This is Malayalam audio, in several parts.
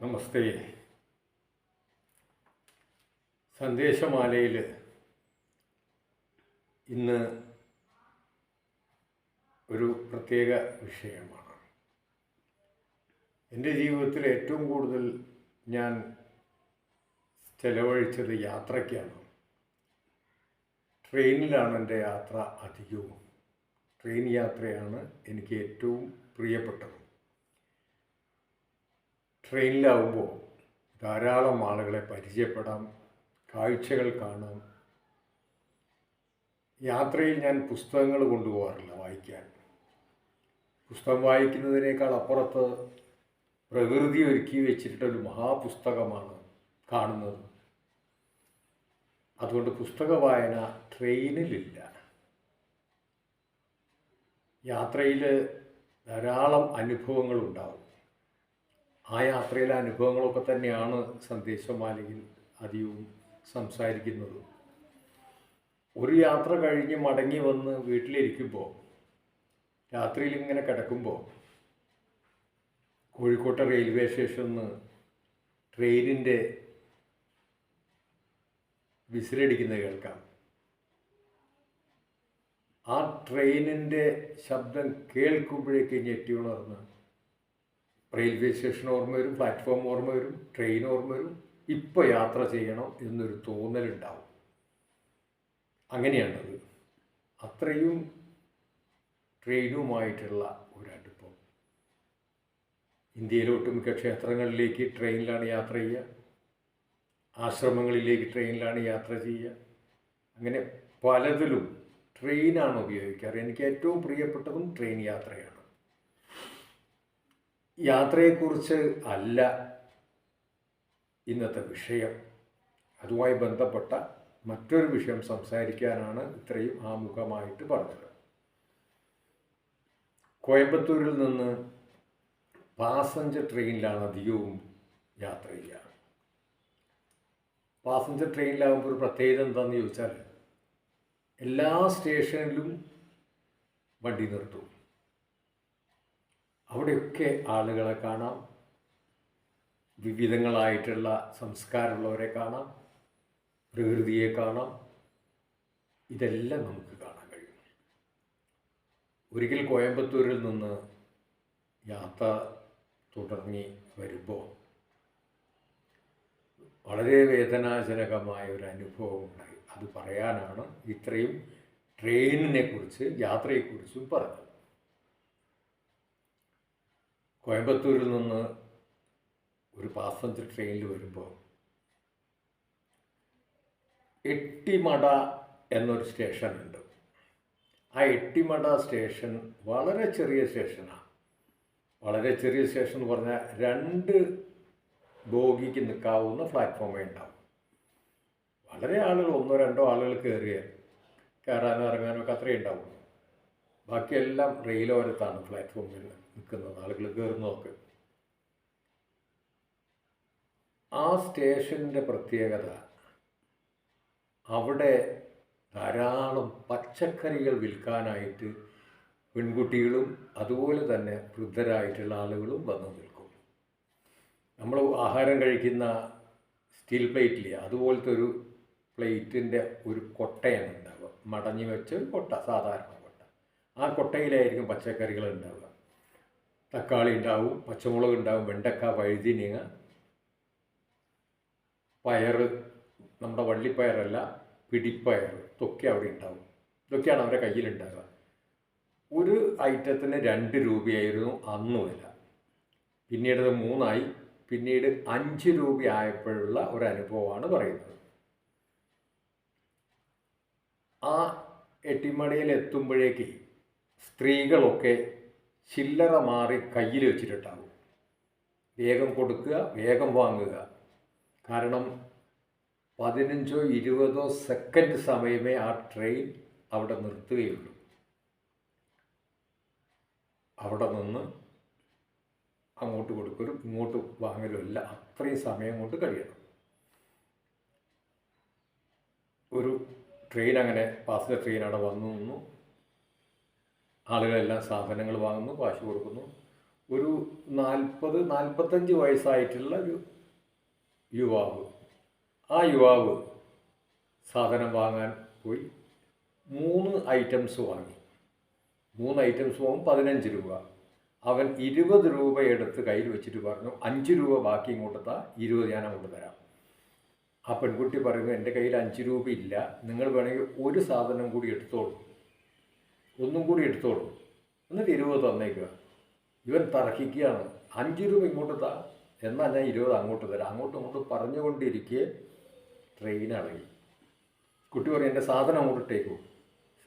നമസ്തേ. സന്ദേശമാലയിൽ ഇന്ന് ഒരു പ്രത്യേക വിഷയമാണ്. എൻ്റെ ജീവിതത്തിൽ ഏറ്റവും കൂടുതൽ ഞാൻ ചെലവഴിച്ചത് യാത്രയ്ക്കാണ്. ട്രെയിനിലാണ് എൻ്റെ യാത്ര അധികവും. ട്രെയിൻ യാത്രയാണ് എനിക്ക് ഏറ്റവും പ്രിയപ്പെട്ടത്. ട്രെയിനിലാവുമ്പോൾ ധാരാളം ആളുകളെ പരിചയപ്പെടാം, കാഴ്ചകൾ കാണാം. യാത്രയിൽ ഞാൻ പുസ്തകങ്ങൾ കൊണ്ടുപോകാറില്ല വായിക്കാൻ. പുസ്തകം വായിക്കുന്നതിനേക്കാൾ അപ്പുറത്ത് പ്രകൃതി ഒരുക്കി വെച്ചിട്ടൊരു മഹാപുസ്തകമാണ് കാണുന്നത്. അതുകൊണ്ട് പുസ്തക വായന ട്രെയിനിലില്ല. യാത്രയിൽ ധാരാളം അനുഭവങ്ങളുണ്ടാവും. ആ യാത്രയിലെ അനുഭവങ്ങളൊക്കെ തന്നെയാണ് സന്ദേശമാലയിൽ അധികവും സംസാരിക്കുന്നത്. ഒരു യാത്ര കഴിഞ്ഞ് മടങ്ങി വന്ന് വീട്ടിലിരിക്കുമ്പോൾ, രാത്രിയിൽ ഇങ്ങനെ കിടക്കുമ്പോൾ, കോഴിക്കോട്ടെ റെയിൽവേ സ്റ്റേഷനിൽ നിന്ന് ട്രെയിനിൻ്റെ വിസിലടിക്കുന്നത് കേൾക്കാം. ആ ട്രെയിനിൻ്റെ ശബ്ദം കേൾക്കുമ്പോഴേക്ക് ഞെട്ടി ഉണർന്ന് റെയിൽവേ സ്റ്റേഷൻ ഓർമ്മ വരും, പ്ലാറ്റ്ഫോം ഓർമ്മ വരും, ട്രെയിൻ ഓർമ്മ വരും. ഇപ്പോൾ യാത്ര ചെയ്യണം എന്നൊരു തോന്നലുണ്ടാവും. അങ്ങനെയാണത്. അത്രയും ട്രെയിനുമായിട്ടുള്ള ഒരനുഭവം. ഇന്ത്യയിലെ ഒട്ടുമിക്ക ക്ഷേത്രങ്ങളിലേക്ക് ട്രെയിനിലാണ് യാത്ര ചെയ്യുക. ആശ്രമങ്ങളിലേക്ക് ട്രെയിനിലാണ് യാത്ര ചെയ്യുക. അങ്ങനെ പലതിലും ട്രെയിനാണ് ഉപയോഗിക്കാറ്. എനിക്ക് ഏറ്റവും പ്രിയപ്പെട്ടതും ട്രെയിൻ യാത്രയാണ്. യാത്രയെക്കുറിച്ച് അല്ല ഇന്നത്തെ വിഷയം. അതുമായി ബന്ധപ്പെട്ട മറ്റൊരു വിഷയം സംസാരിക്കാനാണ് ഇത്രയും ആമുഖമായിട്ട് പറഞ്ഞത്. കോയമ്പത്തൂരിൽ നിന്ന് പാസഞ്ചർ ട്രെയിനിലാണ് അധികവും യാത്ര ചെയ്യുക. പാസഞ്ചർ ട്രെയിനിലാകുമ്പോൾ ഒരു പ്രത്യേകത എന്താണെന്ന് ചോദിച്ചാൽ, എല്ലാ സ്റ്റേഷനിലും വണ്ടി നിർത്തും. അവിടെയൊക്കെ ആളുകളെ കാണാം, വിവിധങ്ങളായിട്ടുള്ള സംസ്കാരമുള്ളവരെ കാണാം, പ്രകൃതിയെ കാണാം. ഇതെല്ലാം നമുക്ക് കാണാൻ കഴിയും. ഒരിക്കൽ കോയമ്പത്തൂരിൽ നിന്ന് യാത്ര തുടങ്ങി വരുമ്പോൾ വളരെ വേദനാജനകമായ ഒരു അനുഭവം ഉണ്ടായി. അത് പറയാനാണ് ഇത്രയും ട്രെയിനിനെ കുറിച്ച്, യാത്രയെക്കുറിച്ചും പറഞ്ഞത്. കോയമ്പത്തൂരിൽ നിന്ന് ഒരു പാസഞ്ചർ ട്രെയിനിൽ വരുമ്പോൾ എട്ടിമട എന്നൊരു സ്റ്റേഷനുണ്ട്. ആ എട്ടിമട സ്റ്റേഷൻ വളരെ ചെറിയ സ്റ്റേഷനാണ്. വളരെ ചെറിയ സ്റ്റേഷൻ എന്ന് പറഞ്ഞാൽ 2 ബോഗിക്ക് നിൽക്കാവുന്ന പ്ലാറ്റ്ഫോമേ ഉണ്ടാവും. വളരെ ആളുകൾ, 1-2 ആളുകൾ കയറാനോ ഇറങ്ങാനോ ഒക്കെ അത്രയേ ഉണ്ടാവുള്ളൂ. ബാക്കിയെല്ലാം റെയിലോരത്താണ് പ്ലാറ്റ്ഫോമിൽ നിൽക്കുന്നത്, ആളുകൾ കയറുന്നതൊക്കെ. ആ സ്റ്റേഷൻ്റെ പ്രത്യേകത, അവിടെ ധാരാളം പച്ചക്കറികൾ വിൽക്കാനായിട്ട് പെൺകുട്ടികളും അതുപോലെ തന്നെ വൃദ്ധരായിട്ടുള്ള ആളുകളും വന്ന് നിൽക്കും. നമ്മൾ ആഹാരം കഴിക്കുന്ന സ്റ്റീൽ പ്ലേറ്റില്ലേ, അതുപോലത്തെ ഒരു പ്ലേറ്റിൻ്റെ ഒരു കൊട്ടയാണ് ഉണ്ടാവുക. മടഞ്ഞു വെച്ച ഒരു കൊട്ട, സാധാരണ കൊട്ട. ആ കൊട്ടയിലായിരിക്കും പച്ചക്കറികൾ ഉണ്ടാവുക. തക്കാളി ഉണ്ടാവും, പച്ചമുളക് ഉണ്ടാവും, വെണ്ടക്ക, വഴുതിനങ്ങ, പയർ, നമ്മുടെ വള്ളിപ്പയറല്ല, പിടിപ്പയർ, ഇതൊക്കെ അവിടെ ഉണ്ടാവും. ഇതൊക്കെയാണ് അവരുടെ കയ്യിലുണ്ടാവുക. ഒരു ഐറ്റത്തിന് 2 രൂപയായിരുന്നു അന്ന് വില. പിന്നീട് 3 ആയി. പിന്നീട് 5 രൂപ ആയപ്പോഴുള്ള ഒരു അനുഭവമാണ് പറയുന്നത്. ആ എട്ടിമടയിൽ എത്തുമ്പോഴേക്ക് സ്ത്രീകളൊക്കെ ചില്ലറ മാറി കയ്യിൽ വെച്ചിട്ടുണ്ടാവും. വേഗം കൊടുക്കുക, വേഗം വാങ്ങുക. കാരണം 15-20 സെക്കൻഡ് സമയമേ ആ ട്രെയിൻ അവിടെ നിർത്തുകയുള്ളൂ. അവിടെ നിന്ന് അങ്ങോട്ട് കൊടുക്കലും ഇങ്ങോട്ട് വാങ്ങലും അല്ല, അത്രയും സമയം കൊണ്ട് കഴിയണം. ഒരു ട്രെയിൻ അങ്ങനെ, പാസഞ്ചർ ട്രെയിൻ അവിടെ വന്നു നിന്നു. ആളുകളെല്ലാം സാധനങ്ങൾ വാങ്ങുന്നു, കാശ് കൊടുക്കുന്നു. ഒരു 40-45 വയസ്സായിട്ടുള്ള ഒരു യുവാവ്. ആ യുവാവ് സാധനം വാങ്ങാൻ പോയി 3 ഐറ്റംസ് വാങ്ങി. 3 ഐറ്റംസ് വാങ്ങും 15 രൂപ. അവൻ 20 രൂപ എടുത്ത് കയ്യിൽ വെച്ചിട്ട് പറഞ്ഞു 5 രൂപ ബാക്കി ഇങ്ങോട്ട് താ, 20 ഞാൻ അങ്ങോട്ട് തരാം. ആ പെൺകുട്ടി പറയുന്നു, എൻ്റെ കയ്യിൽ 5 രൂപ ഇല്ല, നിങ്ങൾ വേണമെങ്കിൽ ഒരു സാധനം കൂടി എടുത്തോളൂ, ഒന്നും കൂടി എടുത്തോളൂ, എന്നിട്ട് 20 തന്നേക്കുക. ഇവൻ തർക്കിക്കുകയാണ്, 5 രൂപ ഇങ്ങോട്ട് താ, എന്നാൽ ഞാൻ 20 അങ്ങോട്ട് തരാം. അങ്ങോട്ട് പറഞ്ഞുകൊണ്ടിരിക്കെ ട്രെയിൻ ഇളകി. കുട്ടി പറയും, എൻ്റെ സാധനം അങ്ങോട്ട് ഇട്ടേക്കൂ,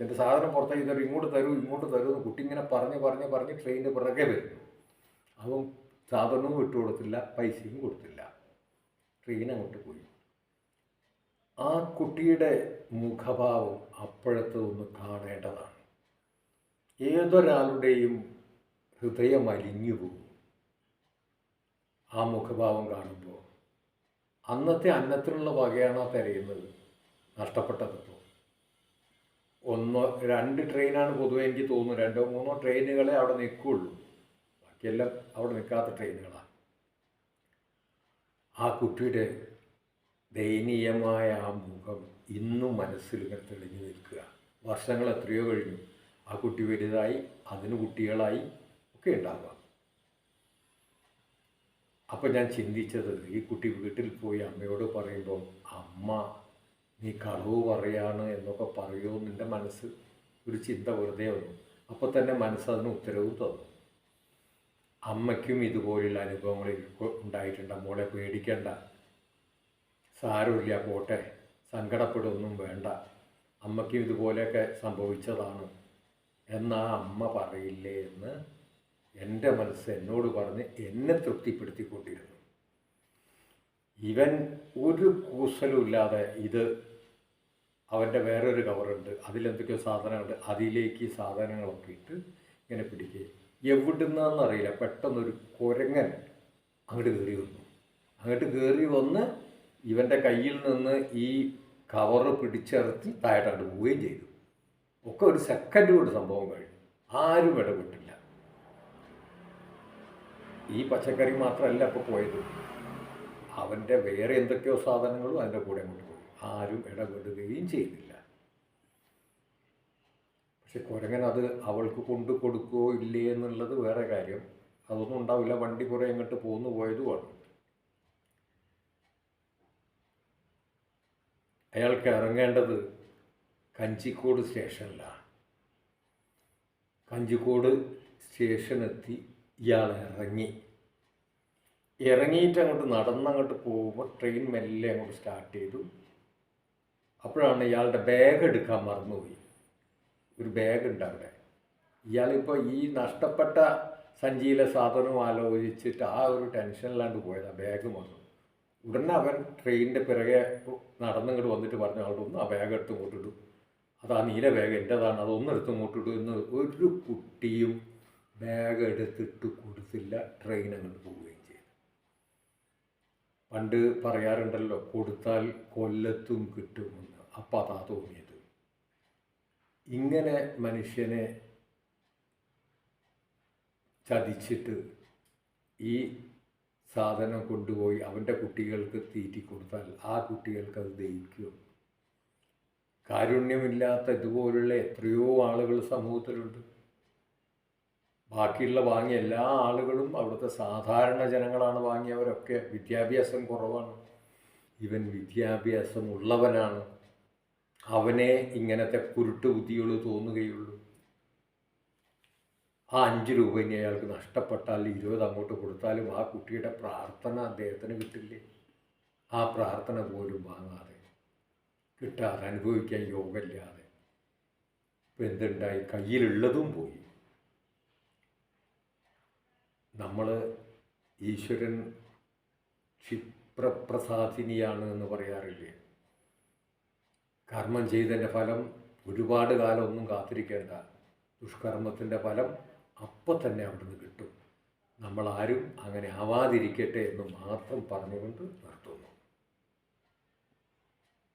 എൻ്റെ സാധനം പുറത്തേക്ക് തരൂ, ഇങ്ങോട്ട് തരൂ എന്ന് കുട്ടി ഇങ്ങനെ പറഞ്ഞ് ട്രെയിനിൻ്റെ പിറകെ വരുന്നു. അവൻ സാധനവും വിട്ടു കൊടുത്തില്ല, പൈസയും കൊടുത്തില്ല. ട്രെയിൻ അങ്ങോട്ട് പോയി. ആ കുട്ടിയുടെ മുഖഭാവം അപ്പോഴത്തെ ഒന്ന് കാണേണ്ടതാണ്. ഏതൊരാളുടെയും ഹൃദയം അലിഞ്ഞു പോകും ആ മുഖഭാവം കാണുമ്പോൾ. അന്നത്തെ അന്നത്തിനുള്ള വകയാണ് തിരയുന്നത്, നഷ്ടപ്പെട്ടതിപ്പോൾ. 1-2 ട്രെയിനാണ് പൊതുവെ എനിക്ക് തോന്നുന്നു, 2-3 ട്രെയിനുകളെ അവിടെ നിൽക്കുകയുള്ളൂ, ബാക്കിയെല്ലാം അവിടെ നിൽക്കാത്ത ട്രെയിനുകളാണ്. ആ കുട്ടിയുടെ ദയനീയമായ ആ മുഖം ഇന്നും മനസ്സിൽ ഇങ്ങനെ തെളിഞ്ഞു നിൽക്കുക. വർഷങ്ങൾ എത്രയോ കഴിഞ്ഞു, ആ കുട്ടി വലുതായി, അതിന് കുട്ടികളായി ഒക്കെ ഉണ്ടാവുക. അപ്പം ഞാൻ ചിന്തിച്ചത്, ഈ കുട്ടി വീട്ടിൽ പോയി അമ്മയോട് പറയുമ്പോൾ, അമ്മ നീ കളവ് പറയാണ് എന്നൊക്കെ പറയുമോ എൻ്റെ മനസ്സ് ഒരു ചിന്ത വെറുതെ വന്നു. അപ്പോൾ തന്നെ മനസ്സതിന് ഉത്തരവും തന്നു. അമ്മയ്ക്കും ഇതുപോലുള്ള അനുഭവങ്ങൾ ഉണ്ടായിട്ടുണ്ട്, മോളെ പേടിക്കണ്ട, സാരമില്ല, പോട്ടെ, സങ്കടപ്പെടുകയൊന്നും വേണ്ട, അമ്മയ്ക്കും ഇതുപോലെയൊക്കെ സംഭവിച്ചതാണ് എന്നാ അമ്മ പറയില്ലേ എന്ന് എൻ്റെ മനസ്സ് എന്നോട് പറഞ്ഞ് എന്നെ തൃപ്തിപ്പെടുത്തിക്കൊണ്ടിരുന്നു. ഇവൻ ഒരു കൂസലുമില്ലാതെ ഇത് അവൻ്റെ വേറൊരു കവറുണ്ട്, അതിലെന്തൊക്കെയോ സാധനമുണ്ട്, അതിലേക്ക് സാധനങ്ങളൊക്കെ ഇട്ട് ഇങ്ങനെ പിടിക്കുക. എവിടുന്നറിയില്ല, പെട്ടെന്നൊരു കുരങ്ങൻ അങ്ങോട്ട് കയറി വന്ന് ഇവൻ്റെ കയ്യിൽ നിന്ന് ഈ കവറ് പിടിച്ചെറുത്തി താഴോട്ട് പോവുകയും ചെയ്തു. ഒക്കെ ഒരു സെക്കൻഡ് കൊണ്ട് സംഭവം കഴിഞ്ഞു. ആരും ഇടപെട്ടില്ല. ഈ പച്ചക്കറി മാത്രമല്ല ഇപ്പോൾ പോയത്, അവൻ്റെ വേറെ എന്തൊക്കെയോ സാധനങ്ങളും അതിൻ്റെ കൂടെ അങ്ങോട്ട് പോയി. ആരും ഇടപെടുകയും ചെയ്തില്ല. പക്ഷെ കുരങ്ങൻ അത് അവൾക്ക് കൊണ്ട് കൊടുക്കുകയോ ഇല്ലേ എന്നുള്ളത് വേറെ കാര്യം. അതൊന്നും ഉണ്ടാവില്ല, വണ്ടി കുറേ അങ്ങോട്ട് പോന്നു പോയതുമാണ്. അയാൾക്ക് ഇറങ്ങേണ്ടത് കഞ്ചിക്കോട് സ്റ്റേഷനിലാണ്. കഞ്ചിക്കോട് സ്റ്റേഷനെത്തി ഇയാൾ ഇറങ്ങിയിട്ട് അങ്ങോട്ട് നടന്നങ്ങോട്ട് പോകുമ്പോൾ ട്രെയിൻ മെല്ലെ അങ്ങോട്ട് സ്റ്റാർട്ട് ചെയ്തു. അപ്പോഴാണ് ഇയാളുടെ ബാഗ് എടുക്കാൻ മറന്നുപോയി. ഒരു ബാഗുണ്ട് അവിടെ. ഇയാളിപ്പോൾ ഈ നഷ്ടപ്പെട്ട സഞ്ചിയിലെ സാധനവും ആലോചിച്ചിട്ട് ആ ഒരു ടെൻഷനിലാണ്ട് പോയതാണ്, ബാഗ് മറന്നു. ഉടനെ അവൻ ട്രെയിനിൻ്റെ പിറകെ നടന്നിങ്ങോട്ട് വന്നിട്ട് പറഞ്ഞു, അവിടെ ഒന്ന് ആ ബാഗ് എടുത്ത് ഇങ്ങോട്ടിടും, അത് ആ നീല ബാഗ് എൻ്റെതാണ്, അതൊന്നും എടുത്ത് ഇങ്ങോട്ടിടും എന്ന് ഒരു കുട്ടിയും ബാഗ് എടുത്തിട്ട് കൊടുത്തില്ല. ട്രെയിൻ അങ്ങോട്ട് പോവുകയും ചെയ്തു. പണ്ട് പറയാറുണ്ടല്ലോ, കൊടുത്താൽ കൊല്ലത്തും കിട്ടുമെന്ന്. അപ്പം അതാ തോന്നിയത്. ഇങ്ങനെ മനുഷ്യനെ ചതിച്ചിട്ട് ഈ സാധനം കൊണ്ടുപോയി അവൻ്റെ കുട്ടികൾക്ക് തീറ്റി കൊടുത്താൽ ആ കുട്ടികൾക്ക് അത് ദഹിക്കും. കാരുണ്യമില്ലാത്ത ഇതുപോലുള്ള എത്രയോ ആളുകൾ സമൂഹത്തിലുണ്ട്. ബാക്കിയുള്ള വാങ്ങിയ എല്ലാ ആളുകളും അവിടുത്തെ സാധാരണ ജനങ്ങളാണ്, വാങ്ങിയവരൊക്കെ വിദ്യാഭ്യാസം കുറവാണ്. ഇവൻ വിദ്യാഭ്യാസം ഉള്ളവനാണ്, അവനെ ഇങ്ങനത്തെ കുരുട്ട് ബുദ്ധികൾ തോന്നുകയുള്ളൂ. ആ 5 രൂപ ഇനി അയാൾക്ക് നഷ്ടപ്പെട്ടാൽ 20 അങ്ങോട്ട് കൊടുത്താലും ആ കുട്ടിയുടെ പ്രാർത്ഥന അദ്ദേഹത്തിന് കിട്ടില്ലേ? ആ പ്രാർത്ഥന പോലും വാങ്ങാതെ, കിട്ടാതെ, അനുഭവിക്കാൻ യോഗമില്ലാതെ ഇപ്പം എന്തുണ്ടായി? കയ്യിലുള്ളതും പോയി. നമ്മൾ ഈശ്വരൻ ക്ഷിപ്രപ്രസാദിനിയാണ് എന്ന് പറയാറില്ലേ? കർമ്മം ചെയ്തതിൻ്റെ ഫലം ഒരുപാട് കാലം ഒന്നും കാത്തിരിക്കേണ്ട. ദുഷ്കർമ്മത്തിൻ്റെ ഫലം അപ്പം തന്നെ അവിടുന്ന് കിട്ടും. നമ്മളാരും അങ്ങനെ ആവാതിരിക്കട്ടെ എന്ന് മാത്രം പറഞ്ഞുകൊണ്ട്